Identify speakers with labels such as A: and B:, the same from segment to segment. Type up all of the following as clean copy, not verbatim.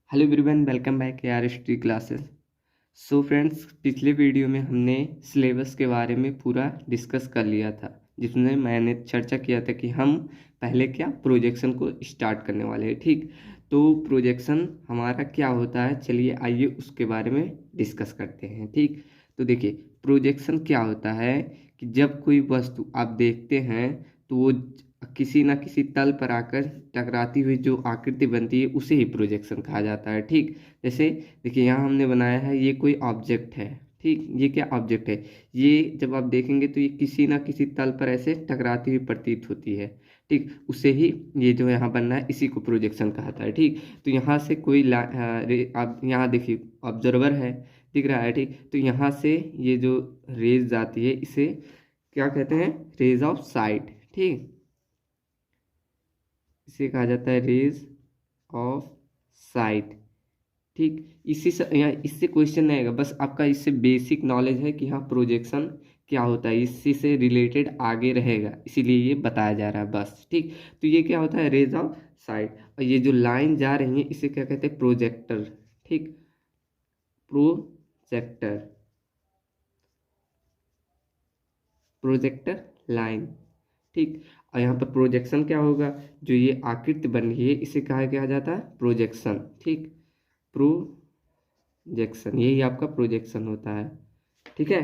A: Hello everyone, welcome back यार history classes. So friends, पिछले video में हमने सिलेबस के बारे में पूरा डिस्कस कर लिया था, जिसमें मैंने चर्चा किया था कि हम पहले क्या प्रोजेक्शन को स्टार्ट करने वाले हैं। ठीक, तो प्रोजेक्शन हमारा क्या होता है, चलिए आइए उसके बारे में डिस्कस करते हैं। ठीक, तो देखिए प्रोजेक्शन क्या होता है कि जब कोई वस्तु आप देखते हैं तो वो किसी ना किसी तल पर आकर टकराती हुई जो आकृति बनती है उसे ही प्रोजेक्शन कहा जाता है। ठीक, जैसे देखिए यहाँ हमने बनाया है, ये कोई ऑब्जेक्ट है। ठीक, ये क्या ऑब्जेक्ट है, ये जब आप देखेंगे तो ये किसी ना किसी तल पर ऐसे टकराती हुई प्रतीत होती है। ठीक, उसे ही ये जो यहाँ बनना है इसी को प्रोजेक्शन कहता है। ठीक, तो यहाँ से कोई आप यहाँ देखिए ऑब्जर्वर है, दिख रहा है। ठीक, तो यहाँ से ये जो रेज जाती है इसे क्या कहते हैं, रेज ऑफ साइट। ठीक, इसे कहा जाता है रेज ऑफ साइट। ठीक, इसी से यहाँ इससे क्वेश्चन नहीं आएगा, बस आपका इससे बेसिक नॉलेज है कि हाँ प्रोजेक्शन क्या होता है, इसी से रिलेटेड आगे रहेगा, इसीलिए ये बताया जा रहा है बस। ठीक, तो ये क्या होता है, रेज ऑफ साइट, और ये जो लाइन जा रही है इसे क्या कहते हैं, प्रोजेक्टर। ठीक, प्रोजेक्टर, प्रोजेक्टर लाइन। ठीक, और यहाँ पर प्रोजेक्शन क्या होगा, जो ये आकृति बन रही है इसे कहा क्या जाता है, प्रोजेक्शन। ठीक, प्रोजेक्शन, यही आपका प्रोजेक्शन होता है। ठीक है,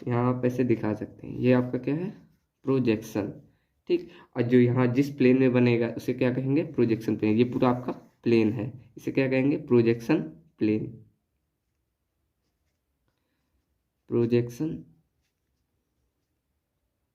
A: यहाँ आप ऐसे दिखा सकते हैं, ये आपका क्या है, प्रोजेक्शन। ठीक, और जो यहाँ जिस प्लेन में बनेगा उसे क्या कहेंगे, प्रोजेक्शन प्लेन। ये पूरा आपका प्लेन है, इसे क्या कहेंगे, प्रोजेक्शन प्लेन, प्रोजेक्शन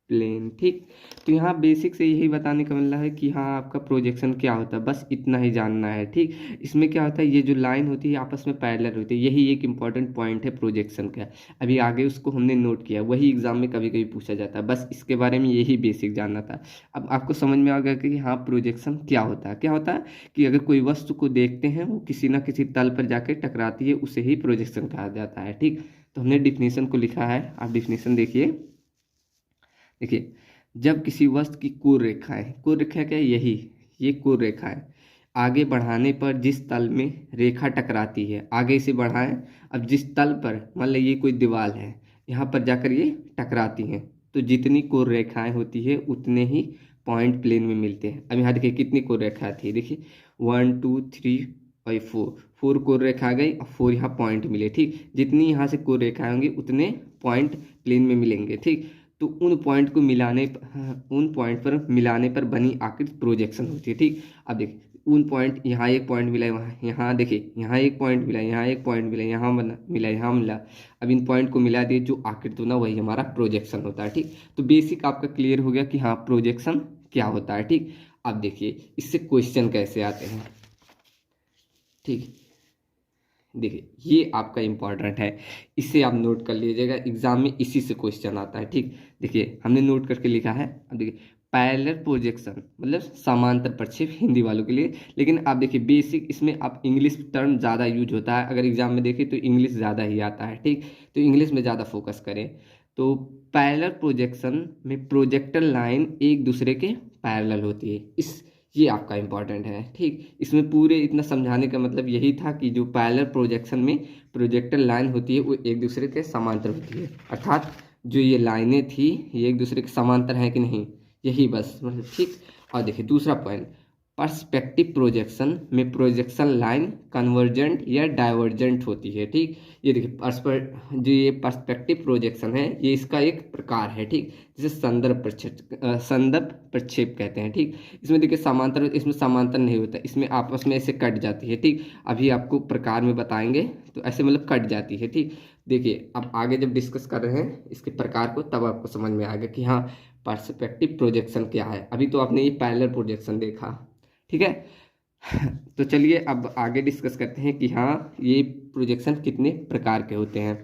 A: प्लेन। ठीक, तो यहाँ बेसिक से यही बताने का मिल रहा है कि हाँ आपका प्रोजेक्शन क्या होता है, बस इतना ही जानना है। ठीक, इसमें क्या होता है, ये जो लाइन होती है आपस में पैरेलल होती है, यही एक इंपॉर्टेंट पॉइंट है प्रोजेक्शन का। अभी आगे उसको हमने नोट किया, वही एग्जाम में कभी कभी पूछा जाता है, बस इसके बारे में यही बेसिक जानना था। अब आपको समझ में आ गया कि हाँ प्रोजेक्शन क्या होता है। क्या होता है कि अगर कोई वस्तु को देखते हैं वो किसी ना किसी तल पर जाकर टकराती है, उसे ही प्रोजेक्शन कहा जाता है। ठीक, तो हमने डिफिनेशन को लिखा है, आप डिफिनेशन देखिए। देखिए, जब किसी वस्तु की कोण रेखाएं, कोण रेखा क्या है, यही ये कोण रेखाएं आगे बढ़ाने पर जिस तल में रेखा टकराती है, आगे इसे बढ़ाएं, अब जिस तल पर मान लीजिए ये कोई दीवार है, यहाँ पर जाकर ये टकराती हैं, तो जितनी कोण रेखाएं होती है उतने ही पॉइंट प्लेन में मिलते हैं। अब यहाँ देखिए कितनी कोण रेखा थी, देखिए 1 2 3 और 4 कोण रेखा आ गई और 4 यहाँ पॉइंट मिले। ठीक, जितनी यहाँ से कोण रेखाएं होंगी उतने पॉइंट प्लेन में मिलेंगे। ठीक, तो उन पॉइंट को मिलाने उन पॉइंट पर मिलाने पर बनी आकृति प्रोजेक्शन होती है। ठीक, अब देखिए उन पॉइंट, यहाँ एक पॉइंट मिला है, वहाँ यहाँ देखिए यहाँ एक पॉइंट मिला, यहाँ एक पॉइंट मिला, यहाँ बना मिला, यहाँ मिला, अब इन पॉइंट को मिला दिए, जो आकृति बना वही हमारा प्रोजेक्शन होता है। ठीक, तो बेसिक आपका क्लियर हो गया कि हाँ प्रोजेक्शन क्या होता है। ठीक, अब देखिए इससे क्वेश्चन कैसे आते हैं। ठीक, देखिए ये आपका इंपॉर्टेंट है, इसे आप नोट कर लीजिएगा, एग्जाम में इसी से क्वेश्चन आता है। ठीक, देखिए हमने नोट करके लिखा है। अब देखिए पैरेलल प्रोजेक्शन मतलब समांतर प्रक्षेप हिंदी वालों के लिए, लेकिन आप देखिए बेसिक इसमें आप इंग्लिश टर्म ज़्यादा यूज होता है, अगर एग्जाम में देखें तो इंग्लिश ज़्यादा ही आता है। ठीक, तो इंग्लिश में ज़्यादा फोकस करें। तो पैरेलल प्रोजेक्शन में प्रोजेक्टर लाइन एक दूसरे के पैरेलल होती है, इस ये आपका इंपॉर्टेंट है। ठीक, इसमें पूरे इतना समझाने का मतलब यही था कि जो पैरेलल प्रोजेक्शन में प्रोजेक्टर लाइन होती है वो एक दूसरे के समांतर होती है, अर्थात जो ये लाइनें थी ये एक दूसरे के समांतर हैं कि नहीं, यही बस मतलब। ठीक, और देखिए दूसरा पॉइंट, पर्सपेक्टिव प्रोजेक्शन में प्रोजेक्शन लाइन कन्वर्जेंट या डाइवर्जेंट होती है। ठीक, ये देखिए जो ये पर्सपेक्टिव प्रोजेक्शन है ये इसका एक प्रकार है। ठीक, जिसे संदर्भ प्रक्षेप कहते हैं। ठीक, इसमें देखिए समांतर, इसमें समांतर नहीं होता, इसमें आपस में ऐसे कट जाती है। ठीक, अभी आपको प्रकार में बताएंगे, तो ऐसे मतलब कट जाती है। ठीक, देखिए अब आगे जब डिस्कस कर रहे हैं इसके प्रकार को तब आपको समझ में आएगा कि हाँ पर्सपेक्टिव प्रोजेक्शन क्या है। अभी तो आपने ये पैरेलल प्रोजेक्शन देखा। ठीक है, तो चलिए अब आगे डिस्कस करते हैं कि हाँ ये प्रोजेक्शन कितने प्रकार के होते हैं।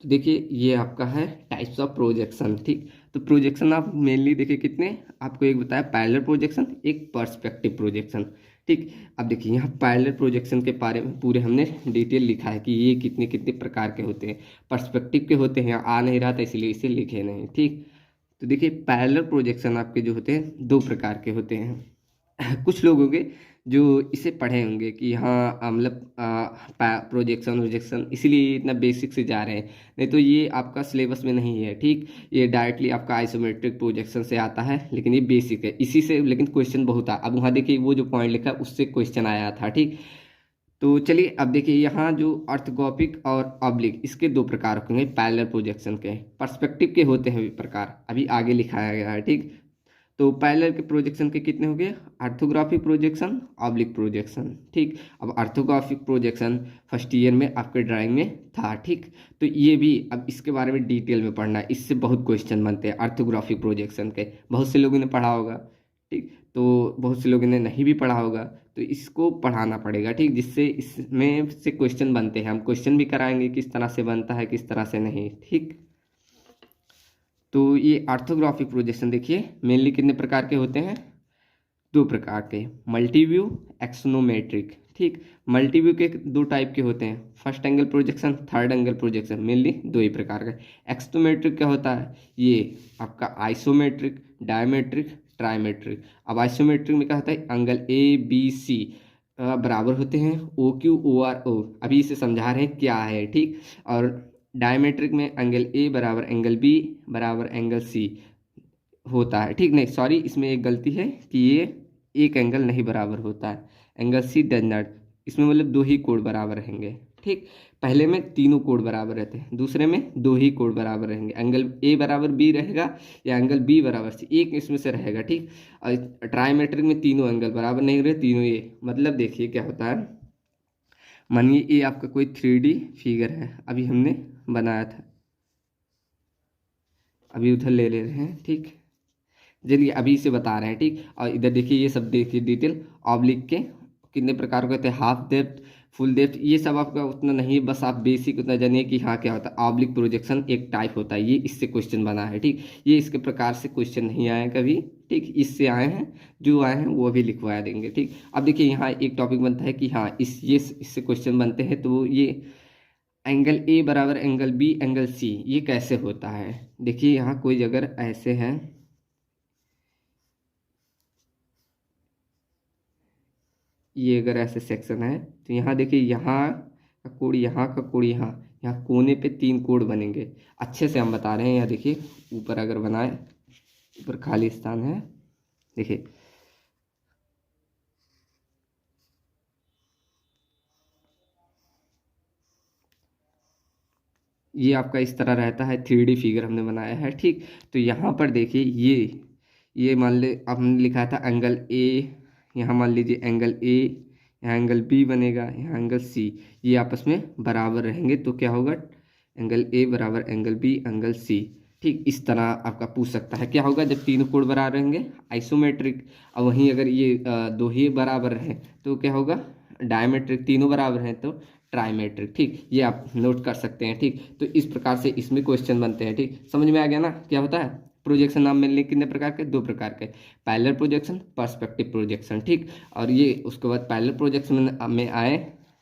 A: तो देखिए ये आपका है टाइप्स ऑफ प्रोजेक्शन। ठीक, तो प्रोजेक्शन आप मेनली देखिए कितने, आपको एक बताया पैरेलल प्रोजेक्शन, एक पर्सपेक्टिव प्रोजेक्शन। ठीक, अब देखिए यहाँ पैरेलल प्रोजेक्शन के बारे में पूरे हमने डिटेल लिखा है कि ये कितने कितने प्रकार के होते हैं। पर्सपेक्टिव के होते हैं, आ नहीं रहा था इसलिए इसे लिखे नहीं। ठीक, तो देखिए पैरेलल प्रोजेक्शन आपके जो होते हैं दो प्रकार के होते हैं। कुछ लोग होंगे जो इसे पढ़े होंगे कि हाँ मतलब प्रोजेक्शन वोजेक्शन, इसीलिए इतना बेसिक से जा रहे हैं, नहीं तो ये आपका सिलेबस में नहीं है। ठीक, ये डायरेक्टली आपका आइसोमेट्रिक प्रोजेक्शन से आता है, लेकिन ये बेसिक है, इसी से लेकिन क्वेश्चन बहुत आता। अब वहाँ देखिए वो जो पॉइंट लिखा है उससे क्वेश्चन आया था। ठीक, तो चलिए अब देखिए यहाँ जो ऑर्थोगोपिक और ऑब्लिक, इसके दो प्रकार होंगे पैरेलल प्रोजेक्शन के। पर्सपेक्टिव के होते हैं प्रकार, अभी आगे लिखाया गया है। ठीक, तो पैरेलल के प्रोजेक्शन के कितने हो गए, ऑर्थोग्राफिक प्रोजेक्शन, ऑब्लिक प्रोजेक्शन। ठीक, अब ऑर्थोग्राफिक प्रोजेक्शन फर्स्ट ईयर में आपके ड्राइंग में था। ठीक, तो ये भी अब इसके बारे में डिटेल में पढ़ना है, इससे बहुत क्वेश्चन बनते हैं ऑर्थोग्राफिक प्रोजेक्शन के, बहुत से लोगों ने पढ़ा होगा। ठीक, तो बहुत से लोगों ने नहीं भी पढ़ा होगा, तो इसको पढ़ाना पड़ेगा। ठीक, जिससे इसमें से क्वेश्चन बनते हैं, हम क्वेश्चन भी कराएंगे किस तरह से बनता है किस तरह से नहीं। ठीक, तो ये ऑर्थोग्राफिक प्रोजेक्शन देखिए मेनली कितने प्रकार के होते हैं, दो प्रकार के, मल्टीव्यू, एक्सोनोमेट्रिक। ठीक, मल्टीव्यू के दो टाइप के होते हैं, first angle projection, third angle projection, mainly दो ही प्रकार का। एक्सोनोमेट्रिक क्या होता है, ये आपका आइसोमेट्रिक, डायमेट्रिक, ट्राइमेट्रिक। अब आइसोमेट्रिक में क्या होता है, एंगल ए बी सी बराबर होते हैं, O Q O R O, अभी इसे समझा रहे हैं क्या है। ठीक, और डायमेट्रिक में एंगल ए बराबर एंगल बी बराबर एंगल सी होता है। ठीक, नहीं सॉरी, इसमें एक गलती है कि ये एक एंगल नहीं बराबर होता है, एंगल सी डज नॉट, इसमें मतलब दो ही कोण बराबर रहेंगे। ठीक, पहले में तीनों कोण बराबर रहते हैं, दूसरे में दो ही कोण बराबर रहेंगे, एंगल ए बराबर बी रहेगा या एंगल बी बराबर सी, एक इसमें से रहेगा। ठीक, और ट्राइमेट्रिक में तीनों एंगल बराबर नहीं रहे, तीनों ये, मतलब देखिए क्या होता है, मानिए ये आपका कोई 3D फिगर है, अभी हमने बनाया था, अभी उधर ले रहे हैं। ठीक, चलिए अभी इसे बता रहे हैं। ठीक, और इधर देखिए ये सब देखिए डिटेल, ऑब्लिक के कितने प्रकार के होते हैं, हाफ डेप्थ, फुल डेप्थ, ये सब आपका उतना नहीं, बस आप बेसिक उतना जानिए कि हाँ क्या होता है। ऑब्लिक प्रोजेक्शन एक टाइप होता है, ये इससे क्वेश्चन बना है। ठीक, ये इसके प्रकार से क्वेश्चन नहीं आए कभी। ठीक, इससे आए हैं, जो आए हैं वो भी लिखवा देंगे। ठीक, अब देखिए यहाँ एक टॉपिक बनता है कि हाँ इससे क्वेश्चन बनते हैं, तो ये एंगल ए बराबर एंगल बी एंगल सी, ये कैसे होता है। देखिए यहाँ कोई अगर ऐसे है, ये अगर ऐसे सेक्शन है, तो यहाँ देखिए यहाँ का कोण, यहाँ का कोण, यहाँ यहाँ कोने पे तीन कोण बनेंगे, अच्छे से हम बता रहे हैं। यहाँ देखिए ऊपर अगर बनाए, ऊपर खाली स्थान है, देखिए ये आपका इस तरह रहता है, 3D फिगर हमने बनाया है। ठीक, तो यहाँ पर देखिए ये मान ले हमने लिखा था एंगल ए, यहाँ मान लीजिए एंगल ए, यहाँ एंगल बी बनेगा, यहाँ एंगल सी, ये आपस में बराबर रहेंगे, तो क्या होगा, एंगल ए बराबर एंगल बी एंगल सी। ठीक, इस तरह आपका पूछ सकता है, क्या होगा जब तीनों कोण बराबर रहेंगे, आइसोमेट्रिक। और वहीं अगर ये दो ही बराबर रहे तो क्या होगा, डायमेट्रिक, तीनों बराबर हैं तो ट्राइमेट्रिक। ठीक, ये आप नोट कर सकते हैं। ठीक, तो इस प्रकार से इसमें क्वेश्चन बनते हैं। ठीक, समझ में आ गया ना क्या होता है प्रोजेक्शन, नाम में कितने प्रकार के, दो प्रकार के, पैरेलल प्रोजेक्शन, पर्सपेक्टिव प्रोजेक्शन। ठीक, और ये उसके बाद पैरेलल प्रोजेक्शन में आए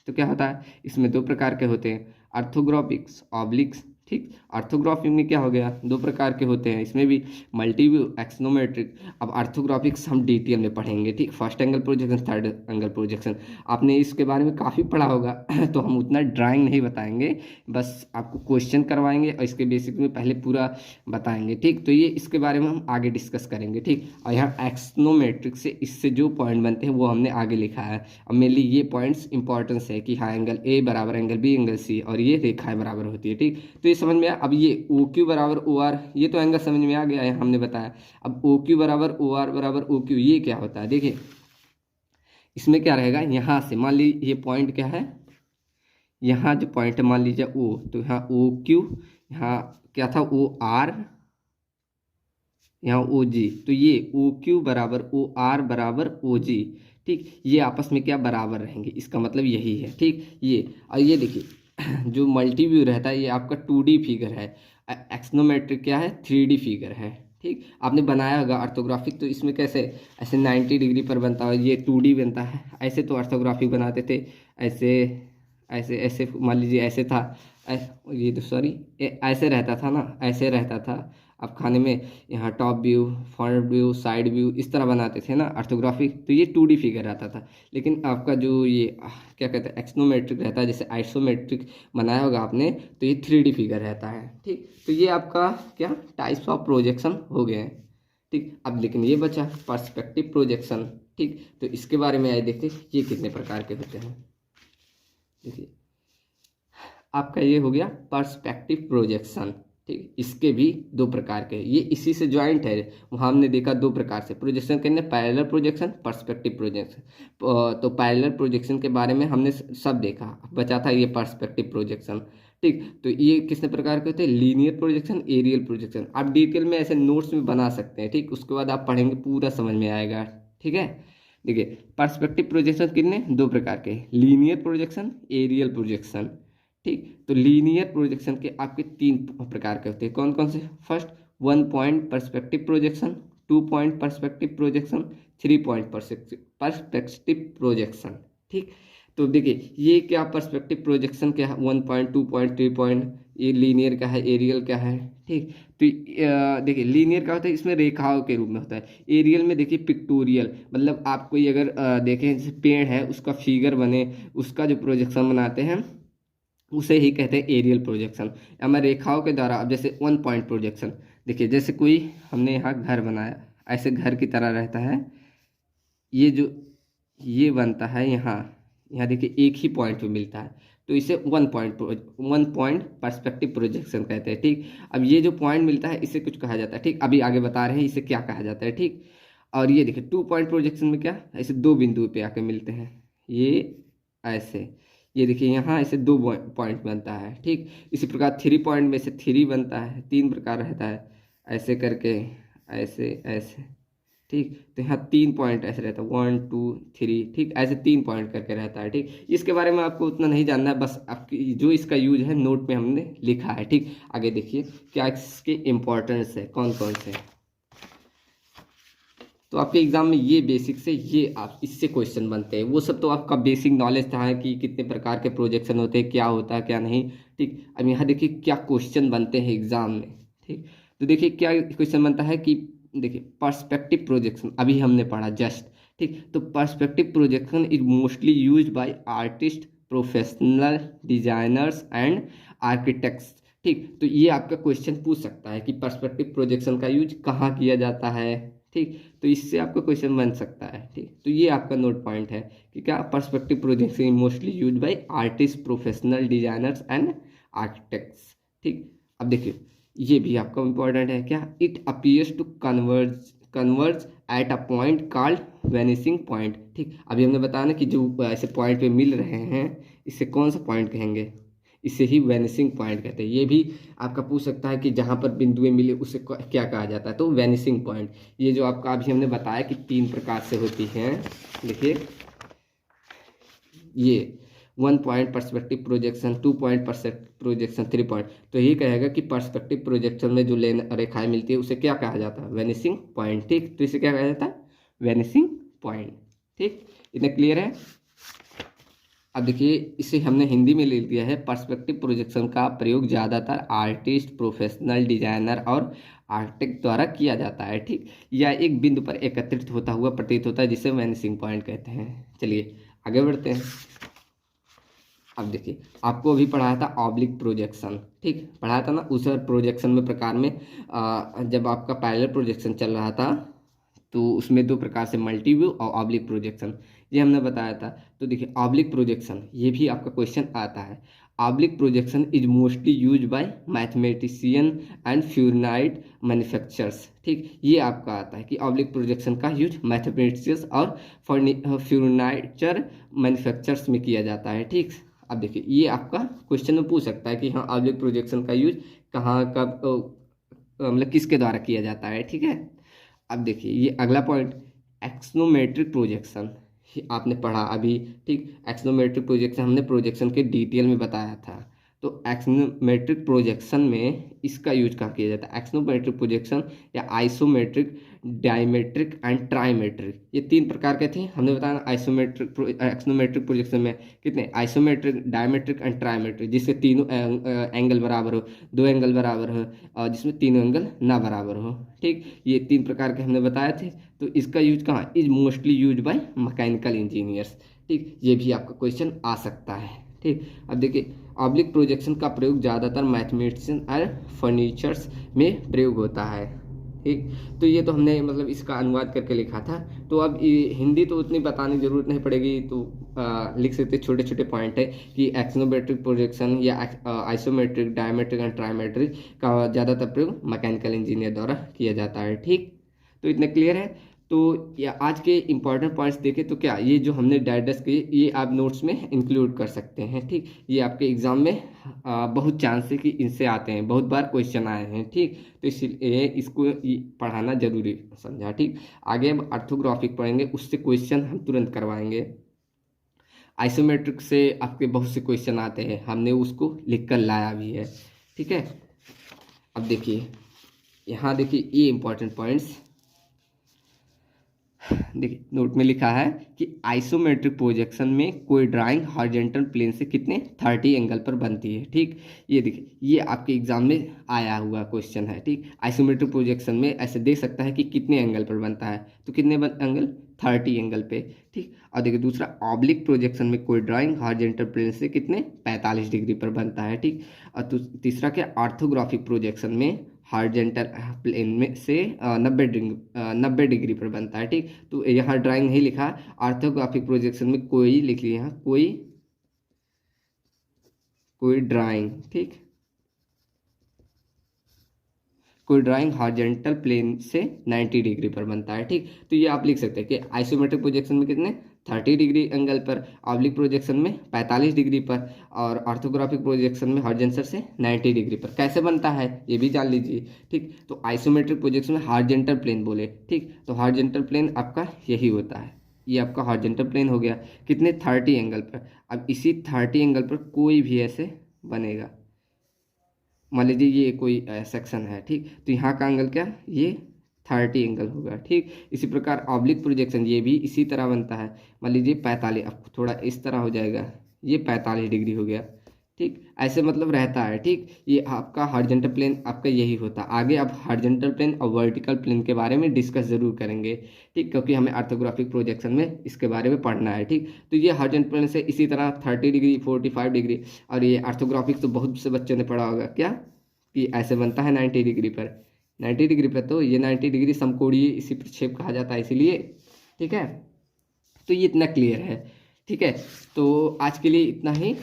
A: तो क्या होता है, इसमें दो प्रकार के होते हैं, ऑर्थोग्राफिक्स, ऑब्लिक्स। ठीक, ऑर्थोग्राफिक में क्या हो गया, दो प्रकार के होते हैं, इसमें भी मल्टीव्यू, एक्सोनोमेट्रिक। अब ऑर्थोग्राफिक्स हम डिटेल में पढ़ेंगे। ठीक, first angle projection, third angle projection, आपने इसके बारे में काफ़ी पढ़ा होगा तो हम उतना ड्राइंग नहीं बताएंगे, बस आपको क्वेश्चन करवाएंगे और इसके बेसिक में पहले पूरा बताएंगे। ठीक, तो ये इसके बारे में हम आगे डिस्कस करेंगे। ठीक, और यहाँ एक्सोनोमेट्रिक से इससे जो पॉइंट बनते हैं वो हमने आगे लिखा है। अब मेनली ये पॉइंट्स इंपॉर्टेंस है कि हाँ एंगल ए बराबर एंगल बी एंगल सी, और ये रेखाएं बराबर होती है। ठीक, तो ये समझ में आया। अब ये ओ क्यू बराबर ओ आर, ये तो एंगल समझ में आ गया है, हमने बताया। अब ओ क्यू बराबर ओ आर बराबर ओ क्यू, ये क्या होता है, देखिए इसमें क्या रहेगा, यहाँ से मान लीजिए ये पॉइंट क्या है, यहाँ जो पॉइंट है मान लीजिए ओ, तो यहाँ ओ क्यू, यहाँ क्या था ओ आर, यहाँ ओ जी, तो ये ओ क्यू बराबर ओ आर बराबर ओ जी। ठीक, ये आपस में क्या बराबर रहेंगे, इसका मतलब यही है। ठीक, ये और ये देखिए जो मल्टी व्यू रहता है ये आपका 2D फिगर है, एक्सोनोमेट्रिक क्या है, 3D फिगर है। ठीक, आपने बनाया होगा ऑर्थोग्राफिक, तो इसमें कैसे ऐसे 90 डिग्री पर बनता है, ये 2D बनता है। ऐसे तो ऑर्थोग्राफिक बनाते थे, ऐसे ऐसे ऐसे मान लीजिए ऐसे था, ये तो सॉरी ऐसे रहता था ना, ऐसे रहता था, आप खाने में यहाँ top view, front view, side view इस तरह बनाते थे ना ऑर्थोग्राफिक, तो ये 2D फिगर आता था। लेकिन आपका जो ये क्या कहते हैं एक्सोनोमेट्रिक रहता है, जैसे आइसोमेट्रिक बनाया होगा आपने, तो ये 3D फिगर रहता है। ठीक, तो ये आपका क्या टाइप्स ऑफ प्रोजेक्शन हो गए हैं। ठीक, अब लेकिन ये बचा पर्सपेक्टिव प्रोजेक्शन। ठीक, तो इसके बारे में आइए देखते हैं ये कितने प्रकार के होते हैं। देखिए आपका ये हो गया पर्सपेक्टिव प्रोजेक्शन। ठीक, इसके भी दो प्रकार के, ये इसी से ज्वाइंट है। वहाँ हमने देखा दो प्रकार से प्रोजेक्शन करने, पैरेलल प्रोजेक्शन, पर्सपेक्टिव प्रोजेक्शन। तो पैरेलल प्रोजेक्शन के बारे में हमने सब देखा, बचा था ये पर्सपेक्टिव प्रोजेक्शन। ठीक, तो ये कितने प्रकार के होते हैं, लीनियर प्रोजेक्शन, एरियल प्रोजेक्शन। आप डिटेल में ऐसे नोट्स में बना सकते हैं। ठीक, उसके बाद आप पढ़ेंगे पूरा समझ में आएगा। ठीक है, देखिए पर्सपेक्टिव प्रोजेक्शन कितने दो प्रकार के, लीनियर प्रोजेक्शन, एरियल प्रोजेक्शन। ठीक, तो लीनियर प्रोजेक्शन के आपके 3 प्रकार के होते हैं। कौन कौन से, first 1 point perspective projection, 2 point perspective projection, 3 point perspective projection. ठीक, तो देखिए ये क्या पर्सपेक्टिव प्रोजेक्शन क्या है, 1 पॉइंट, 2 पॉइंट, 3 पॉइंट, ये लीनियर का है, एरियल का है। ठीक, तो देखिए लीनियर का होता है इसमें रेखाओं के रूप में होता है। एरियल में देखिए पिक्टोरियल, मतलब आप कोई अगर देखें जैसे पेड़ है उसका फिगर बने, उसका जो प्रोजेक्शन बनाते हैं उसे ही कहते हैं एरियल प्रोजेक्शन। हमें रेखाओं के द्वारा, अब जैसे 1 पॉइंट प्रोजेक्शन, देखिए जैसे कोई हमने यहाँ घर बनाया, ऐसे घर की तरह रहता है, ये जो ये बनता है यहाँ, यहाँ देखिए एक ही पॉइंट पे मिलता है, तो इसे 1 पॉइंट पर्सपेक्टिव प्रोजेक्शन कहते हैं। ठीक, अब ये जो पॉइंट मिलता है इसे कुछ कहा जाता है। ठीक, अभी आगे बता रहे हैं इसे क्या कहा जाता है। ठीक, और ये देखिए 2 पॉइंट प्रोजेक्शन में क्या, ऐसे दो बिंदु पे आके मिलते हैं, ये ऐसे, ये देखिए यहाँ ऐसे 2 पॉइंट बनता है। ठीक, इसी प्रकार 3 पॉइंट में से 3 बनता है, 3 प्रकार रहता है, ऐसे करके, ऐसे ऐसे। ठीक, तो यहाँ 3 पॉइंट ऐसे रहता है, 1 2 3। ठीक, ऐसे 3 पॉइंट करके रहता है। ठीक, इसके बारे में आपको उतना नहीं जानना है, बस आपकी जो इसका यूज है नोट में हमने लिखा है। ठीक, आगे देखिए क्या इसके इम्पोर्टेंस है, कौन कौन से। तो आपके एग्जाम में ये बेसिक से ये आप इससे क्वेश्चन बनते हैं, वो सब तो आपका बेसिक नॉलेज था कि कितने प्रकार के प्रोजेक्शन होते हैं, क्या होता है क्या नहीं। ठीक, अब यहाँ देखिए क्या क्वेश्चन बनते हैं एग्जाम में। ठीक, तो देखिए क्या क्वेश्चन बनता है कि देखिए पर्सपेक्टिव प्रोजेक्शन अभी हमने पढ़ा जस्ट। ठीक, तो perspective projection is mostly use by artist, professional designers and architects. ठीक, तो ये आपका क्वेश्चन पूछ सकता है कि पर्सपेक्टिव प्रोजेक्शन का यूज कहाँ किया जाता है। ठीक, तो इससे आपका क्वेश्चन बन सकता है। ठीक, तो ये आपका नोट पॉइंट है कि क्या perspective projection mostly use by artist, professional designers and architects. ठीक, अब देखिए ये भी आपका इंपॉर्टेंट है, क्या it appears to converge at a point called vanishing point. ठीक, अभी हमने बताया ना कि जो ऐसे पॉइंट पे मिल रहे हैं इससे कौन सा पॉइंट कहेंगे, इसे ही वेनिसिंग पॉइंट कहते हैं। ये भी आपका पूछ सकता है कि जहाँ पर बिंदुएं मिले उसे क्या कहा जाता है, तो वेनिसिंग पॉइंट। ये जो आपका अभी हमने बताया कि 3 प्रकार से होती हैं, देखिए ये 1 point perspective projection, 2 point perspective projection, 3 point. तो ये कहेगा कि पर्सपेक्टिव प्रोजेक्शन में जो रेखाएं मिलती है उसे क्या कहा जाता है, वेनिसिंग पॉइंट। ठीक, तो इसे क्या कहा जाता है, वेनिसिंग पॉइंट। ठीक, इतना क्लियर है। अब देखिए इसे हमने हिंदी में ले लिया है, पर्सपेक्टिव प्रोजेक्शन का प्रयोग ज़्यादातर आर्टिस्ट, प्रोफेशनल डिजाइनर और आर्किटेक्ट द्वारा किया जाता है। ठीक, या एक बिंदु पर एकत्रित होता हुआ प्रतीत होता है जिसे वेनिसिंग पॉइंट कहते हैं। चलिए आगे बढ़ते हैं। अब देखिए आपको अभी पढ़ाया था ऑब्लिक प्रोजेक्शन। ठीक, पढ़ाया था ना उस प्रोजेक्शन में प्रकार में, जब आपका पैरेलल प्रोजेक्शन चल रहा था तो उसमें 2 प्रकार से, मल्टी व्यू और ऑब्लिक प्रोजेक्शन, ये हमने बताया था। तो देखिए ऑब्लिक प्रोजेक्शन ये भी आपका क्वेश्चन आता है। Oblique projection is mostly use by mathematician and फ्यूनाइट मैन्युफैक्चरर्स। ठीक, ये आपका आता है कि ऑब्लिक प्रोजेक्शन का यूज मैथमेटिशियंस और फ्यूनाइचर मैन्युफैक्चरर्स में किया जाता है। ठीक, अब देखिए ये आपका क्वेश्चन में पूछ सकता है कि हाँ ऑब्लिक प्रोजेक्शन का यूज कहाँ कब मतलब किसके द्वारा किया जाता है। ठीक है, अब देखिए ये अगला पॉइंट एक्सोनोमेट्रिक प्रोजेक्शन आपने पढ़ा अभी। ठीक, एक्सोनोमेट्रिक प्रोजेक्शन हमने प्रोजेक्शन के डिटेल में बताया था। तो एक्सोनोमेट्रिक प्रोजेक्शन में इसका यूज कहाँ किया जाता है? एक्सोनोमेट्रिक प्रोजेक्शन या आइसोमेट्रिक, डायमेट्रिक एंड ट्राइमेट्रिक, ये 3 प्रकार के थे। हमने बताया आइसोमेट्रिक एक्सोनोमेट्रिक प्रोजेक्शन में कितने? आइसोमेट्रिक, डायमेट्रिक एंड ट्राइमेट्रिक, जिसके तीनों एंगल बराबर हो, 2 एंगल बराबर हो, और जिसमें तीनों एंगल ना बराबर हो। ठीक, ये 3 प्रकार के हमने बताए थे। तो इसका यूज कहाँ? Is mostly use by mechanical engineers. ठीक, ये भी आपका क्वेश्चन आ सकता है। ठीक, अब देखिए ऑब्लिक प्रोजेक्शन का प्रयोग ज़्यादातर मैथमेटिशियन और फर्नीचर्स में प्रयोग होता है। ठीक, तो ये तो हमने मतलब इसका अनुवाद करके लिखा था। तो अब हिंदी तो उतनी बताने की जरूरत नहीं पड़ेगी, तो लिख सकते छोटे छोटे पॉइंट है कि एक्सोनोमेट्रिक प्रोजेक्शन या आइसोमेट्रिक, डायमेट्रिक एंड ट्राइमेट्रिक का ज़्यादातर प्रयोग मैकेनिकल इंजीनियर द्वारा किया जाता है। ठीक, तो इतना क्लियर है। तो या आज के इंपॉर्टेंट पॉइंट्स देखें तो क्या ये जो हमने डाइडस किए ये आप नोट्स में इंक्लूड कर सकते हैं। ठीक, ये आपके एग्जाम में बहुत चांस है कि इनसे आते हैं, बहुत बार क्वेश्चन आए हैं। ठीक, तो इसलिए इसको पढ़ाना जरूरी समझा। ठीक, आगे अब ऑर्थोग्राफिक पढ़ेंगे, उससे क्वेश्चन हम तुरंत करवाएंगे। आइसोमेट्रिक से आपके बहुत से क्वेश्चन आते हैं, हमने उसको लिख कर लाया भी है। ठीक है, अब देखिए यहाँ देखिए ये इंपॉर्टेंट पॉइंट्स देखिए नोट में लिखा है कि आइसोमेट्रिक प्रोजेक्शन में कोई ड्राइंग हॉरिजॉन्टल प्लेन से कितने 30 एंगल पर बनती है। ठीक, ये देखिए ये आपके एग्जाम में आया हुआ क्वेश्चन है। ठीक, आइसोमेट्रिक प्रोजेक्शन में ऐसे देख सकता है कि कितने एंगल पर बनता है, तो कितने एंगल? 30 एंगल पे। ठीक, और देखिए दूसरा ऑब्लिक प्रोजेक्शन में कोई ड्राइंग हॉरिजॉन्टल प्लेन से कितने 45 डिग्री पर बनता है। ठीक, और तीसरा क्या? ऑर्थोग्राफिक प्रोजेक्शन में हॉरिजॉन्टल प्लेन में से 90 डिग्री पर बनता है। ठीक, तो यहाँ ड्राइंग नहीं लिखा, ऑर्थोग्राफिक प्रोजेक्शन में कोई लिख लिया, यहाँ कोई ड्राइंग। ठीक, कोई ड्राइंग हॉरिजॉन्टल प्लेन से 90 डिग्री पर बनता है। ठीक, तो ये आप लिख सकते हैं कि आइसोमेट्रिक प्रोजेक्शन में कितने 30 डिग्री एंगल पर, ऑब्लिक प्रोजेक्शन में 45 डिग्री पर, और ऑर्थोग्राफिक प्रोजेक्शन में हॉरिजॉन्टल से 90 डिग्री पर। कैसे बनता है ये भी जान लीजिए। ठीक, तो आइसोमेट्रिक प्रोजेक्शन में हॉरिजॉन्टल प्लेन बोले। ठीक, तो हॉरिजॉन्टल प्लेन आपका यही होता है, ये आपका हॉरिजॉन्टल प्लेन हो गया, कितने 30 एंगल पर। अब इसी 30 एंगल पर कोई भी ऐसे बनेगा, मान लीजिए ये कोई सेक्शन है। ठीक, तो यहाँ का एंगल क्या? ये 30 एंगल होगा। ठीक, इसी प्रकार ऑब्लिक प्रोजेक्शन ये भी इसी तरह बनता है, मान लीजिए 45, अब थोड़ा इस तरह हो जाएगा, ये 45 डिग्री हो गया। ठीक, ऐसे मतलब रहता है। ठीक, ये आपका हॉरिजॉन्टल प्लेन आपका यही होता है। आगे अब हॉरिजॉन्टल प्लेन और वर्टिकल प्लेन के बारे में डिस्कस जरूर करेंगे। ठीक, क्योंकि हमें ऑर्थोग्राफिक प्रोजेक्शन में इसके बारे में पढ़ना है। ठीक, तो ये हॉरिजॉन्टल प्लेन से इसी तरह 30 डिग्री, 45 डिग्री, और ये ऑर्थोग्राफिक तो बहुत से बच्चों ने पढ़ा होगा क्या कि ऐसे बनता है 90 डिग्री पर। 90 डिग्री पर तो ये 90 डिग्री समकोणीय इसी प्रक्षेप कहा जाता है, इसीलिए। ठीक है, तो ये इतना क्लियर है। ठीक है, तो आज के लिए इतना ही।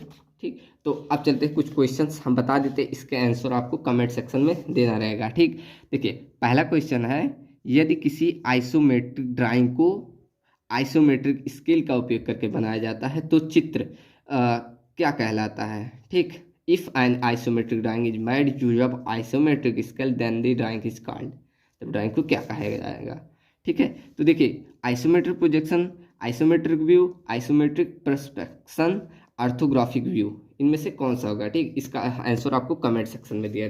A: ठीक, तो अब चलते हैं कुछ क्वेश्चंस हम बता देते हैं, इसके आंसर आपको कमेंट सेक्शन में देना रहेगा। ठीक, देखिए पहला क्वेश्चन है, यदि किसी आइसोमेट्रिक ड्राइंग को आइसोमेट्रिक स्केल का उपयोग करके बनाया जाता है तो चित्र क्या कहलाता है? ठीक, if an isometric drawing is made use of isometric scale then the drawing is called, तब ड्राइंग को क्या कहा जाएगा? ठीक है, तो देखिए isometric projection, isometric view, isometric perspective, orthographic view, इनमें से कौन सा होगा? ठीक, इसका आंसर आपको कमेंट सेक्शन में दिया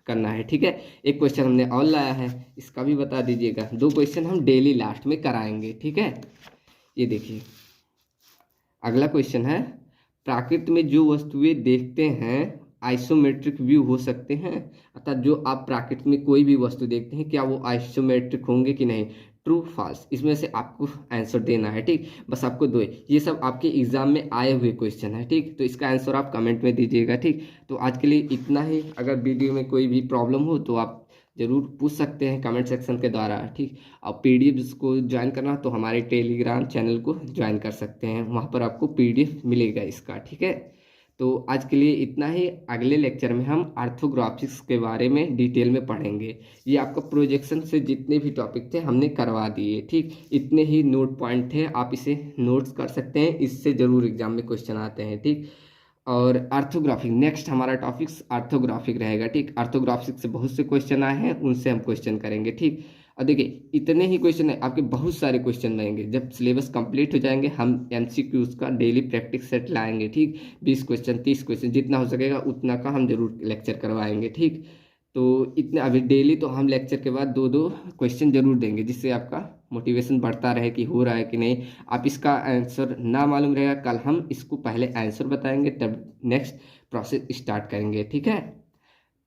A: करना है। ठीक है, एक क्वेश्चन हमने और लाया है, इसका भी बता दीजिएगा। 2 क्वेश्चन हम डेली लास्ट में कराएंगे। ठीक है, ये देखिए अगला क्वेश्चन है, प्रकृति में जो वस्तुएं देखते हैं आइसोमेट्रिक व्यू हो सकते हैं, अर्थात जो आप प्रकृति में कोई भी वस्तु देखते हैं क्या वो आइसोमेट्रिक होंगे कि नहीं? ट्रू फॉल्स, इसमें से आपको आंसर देना है। ठीक, बस आपको 2, ये सब आपके एग्जाम में आए हुए क्वेश्चन है। ठीक, तो इसका आंसर आप कमेंट में दीजिएगा। ठीक, तो आज के लिए इतना ही। अगर वीडियो में कोई भी प्रॉब्लम हो तो आप ज़रूर पूछ सकते हैं कमेंट सेक्शन के द्वारा। ठीक, और पीडीएफ को ज्वाइन करना तो हमारे टेलीग्राम चैनल को ज्वाइन कर सकते हैं, वहाँ पर आपको पीडीएफ मिलेगा इसका। ठीक है, तो आज के लिए इतना ही। अगले लेक्चर में हम ऑर्थोग्राफिक्स के बारे में डिटेल में पढ़ेंगे। ये आपका प्रोजेक्शन से जितने भी टॉपिक थे हमने करवा दिए। ठीक, इतने ही नोट पॉइंट थे, आप इसे नोट्स कर सकते हैं, इससे ज़रूर एग्जाम में क्वेश्चन आते हैं। ठीक, और ऑर्थोग्राफिक नेक्स्ट हमारा टॉपिक्स ऑर्थोग्राफिक रहेगा। ठीक, ऑर्थोग्राफिक से बहुत से क्वेश्चन आए हैं, उनसे हम क्वेश्चन करेंगे। ठीक, और देखिए इतने ही क्वेश्चन है, आपके बहुत सारे क्वेश्चन रहेंगे। जब सिलेबस कंप्लीट हो जाएंगे हम एमसीक्यूज का डेली प्रैक्टिस सेट लाएंगे, ठीक। 20 क्वेश्चन 30 क्वेश्चन जितना हो सकेगा उतना का हम जरूर लेक्चर करवाएंगे, ठीक। तो इतने अभी डेली तो हम लेक्चर के बाद 2-2 क्वेश्चन जरूर देंगे, जिससे आपका मोटिवेशन बढ़ता रहे कि हो रहा है कि नहीं। आप इसका आंसर ना मालूम रहेगा, कल हम इसको पहले आंसर बताएंगे तब नेक्स्ट प्रोसेस स्टार्ट करेंगे, ठीक है।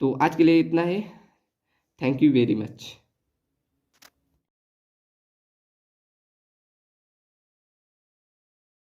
A: तो आज के लिए इतना ही। Thank you very much.